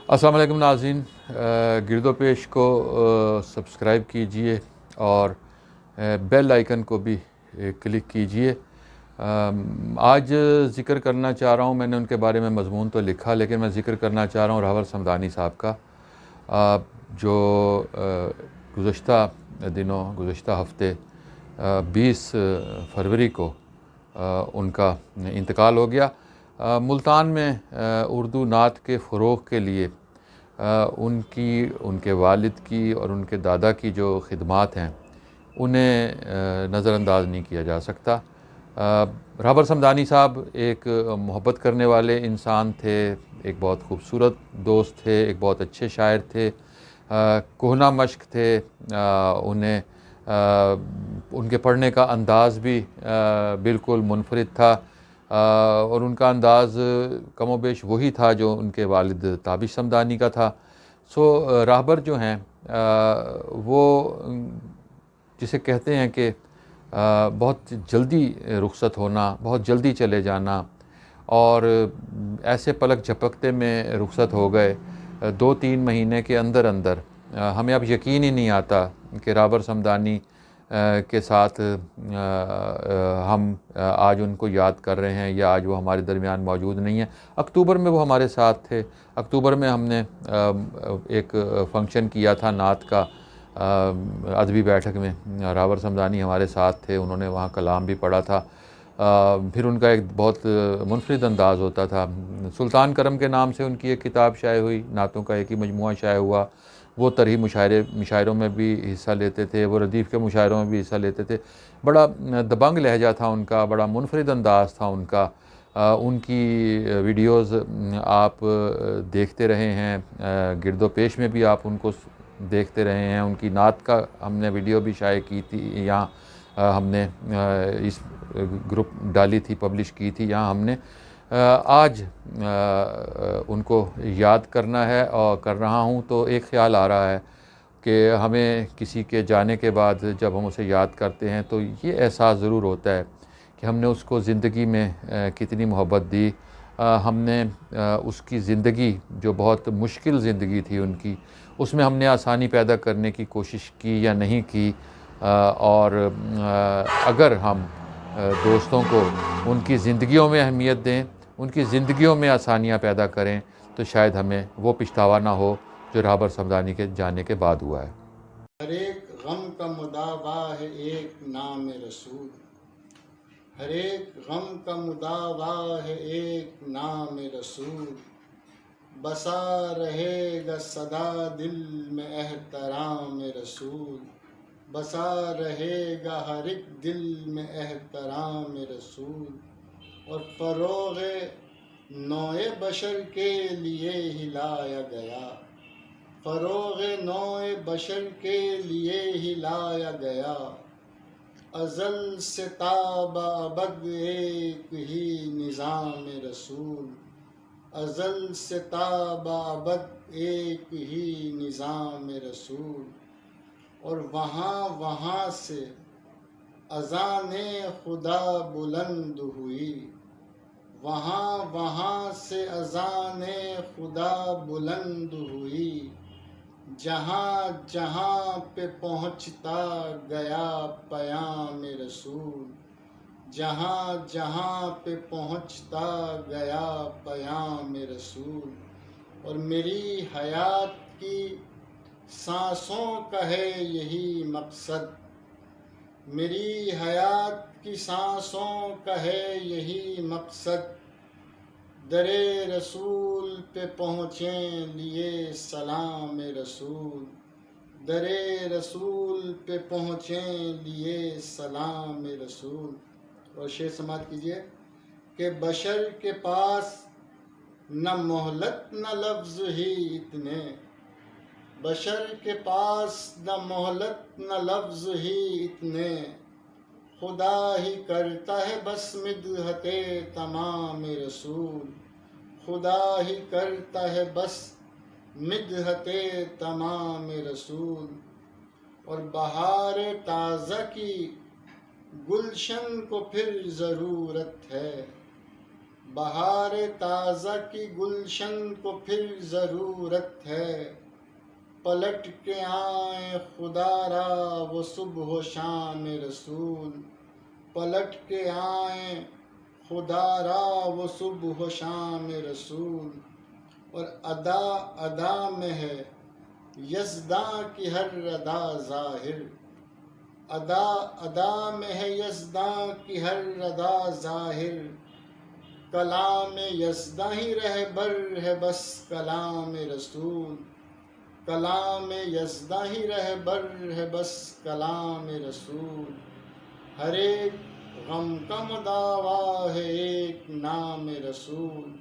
अस्सलाम वालेकुम नाज़रीन, गिरदो पेश को सब्सक्राइब कीजिए और बेल आइकन को भी क्लिक कीजिए। आज ज़िक्र करना चाह रहा हूँ, मैंने उनके बारे में मज़मून तो लिखा, लेकिन मैं ज़िक्र करना चाह रहा हूँ राहबर समदानी साहब का, जो गुज़श्ता दिनों गुज़श्ता हफ़्ते 20 फरवरी को उनका इंतकाल हो गया। मुल्तान में उर्दू नात के फ़रोग़ के लिए उनके वालिद की और उनके दादा की जो ख़िदमात हैं उन्हें नज़रअंदाज नहीं किया जा सकता। राहबर समदानी साहब एक मोहब्बत करने वाले इंसान थे, एक बहुत खूबसूरत दोस्त थे, एक बहुत अच्छे शायर थे, कोहना मश्क थे। उन्हें उनके पढ़ने का अंदाज़ भी बिल्कुल मुनफरिद था, और उनका अंदाज़ कमोबेश वही था जो उनके वालिद ताबिश समदानी का था। राहबर जो हैं वो जिसे कहते हैं कि बहुत जल्दी रुखसत होना, बहुत जल्दी चले जाना, और ऐसे पलक झपकते में रुखसत हो गए 2-3 महीने के अंदर अंदर। हमें अब यकीन ही नहीं आता कि राहबर समदानी के साथ हम आज उनको याद कर रहे हैं या आज वो हमारे दरमियान मौजूद नहीं है। अक्टूबर में वो हमारे साथ थे। अक्टूबर में हमने एक फ़ंक्शन किया था नात का, अदबी बैठक में राहबर समदानी हमारे साथ थे, उन्होंने वहाँ कलाम भी पढ़ा था। फिर उनका एक बहुत मुनफरिद अंदाज़ होता था। सुल्तान करम के नाम से उनकी एक किताब शाये हुई, नातों का एक ही मजमूआ शाये हुआ। वो तरही मुशायरों में भी हिस्सा लेते थे, वो रदीफ़ के मुशायरों में भी हिस्सा लेते थे। बड़ा दबंग लहजा था उनका, बड़ा मुनफरिद अंदाज़ था उनका। उनकी वीडियोज़ आप देखते रहे हैं, गिरदो पेश में भी आप उनको देखते रहे हैं। उनकी नात का हमने वीडियो भी शाये की थी, यहाँ हमने इस ग्रुप डाली थी, पब्लिश की थी, यहाँ हमने आज उनको याद करना है और कर रहा हूँ, तो एक ख़्याल आ रहा है कि हमें किसी के जाने के बाद जब हम उसे याद करते हैं तो ये एहसास ज़रूर होता है कि हमने उसको ज़िंदगी में कितनी मोहब्बत दी। हमने उसकी ज़िंदगी, जो बहुत मुश्किल ज़िंदगी थी उनकी, उसमें हमने आसानी पैदा करने की कोशिश की या नहीं की। और अगर हम दोस्तों को उनकी ज़िंदगियों में अहमियत दें, उनकी ज़िंदगियों में आसानियाँ पैदा करें, तो शायद हमें वो पछतावा ना हो जो राहबर समदानी के जाने के बाद हुआ है। हर एक गम का मुदावा है एक नाम रसूल, हर एक गम का मुदावा है एक नाम रसूल, बसा रहेगा सदा दिल में एहतराम रसूल, बसा रहेगा हर एक दिल में एहतराम रसूल। और फ़रोग़ नौए बशर के लिए ही लाया गया, फ़रोग़ नौए बशर के लिए ही लाया गया, अज़ल से ताबद एक ही निज़ाम रसूल, अज़ल से ताबद एक ही निज़ाम रसूल। और वहाँ वहाँ से अज़ाने खुदा बुलंद हुई, वहाँ वहाँ से अज़ाने खुदा बुलंद हुई, जहाँ जहाँ पे पहुँचता गया पयाम रसूल, जहाँ जहाँ पे पहुँचता गया पयाम रसूल। और मेरी हयात की सांसों का है यही मकसद, मेरी हयात की सांसों का है यही मकसद, दरे रसूल पे पहुँचें लिए सलाम रसूल, दरे रसूल पे पहुँचें लिए सलाम रसूल। और शेर समात कीजिए कि बशर के पास न मोहलत न लफ्ज़ ही इतने, बशर के पास न मोहलत न लफ्ज़ ही इतने, खुदा ही करता है बस मिदहते तमाम रसूल, खुदा ही करता है बस मिदहते तमाम रसूल। और बहार ताज़ा की गुलशन को फिर ज़रूरत है, بہار تازہ کی گلشن کو پھر ضرورت ہے، پلٹ کے آئیں خدا را وہ صبح و شام رسول، پلٹ کے آئیں خدا را وہ صبح و شام رسول۔ اور ادا ادا میں ہے یزداں کی ہر ادا ظاہر، ادا ادا میں ہے یزداں کی ہر ادا ظاہر، کلام یزداں ہی رہبر ہے بس کلام رسول، کلام یزداں ہی رہبر ہے بس کلام رسول۔ ہر ایک غم کا مداوا ہے ایک نام رسول۔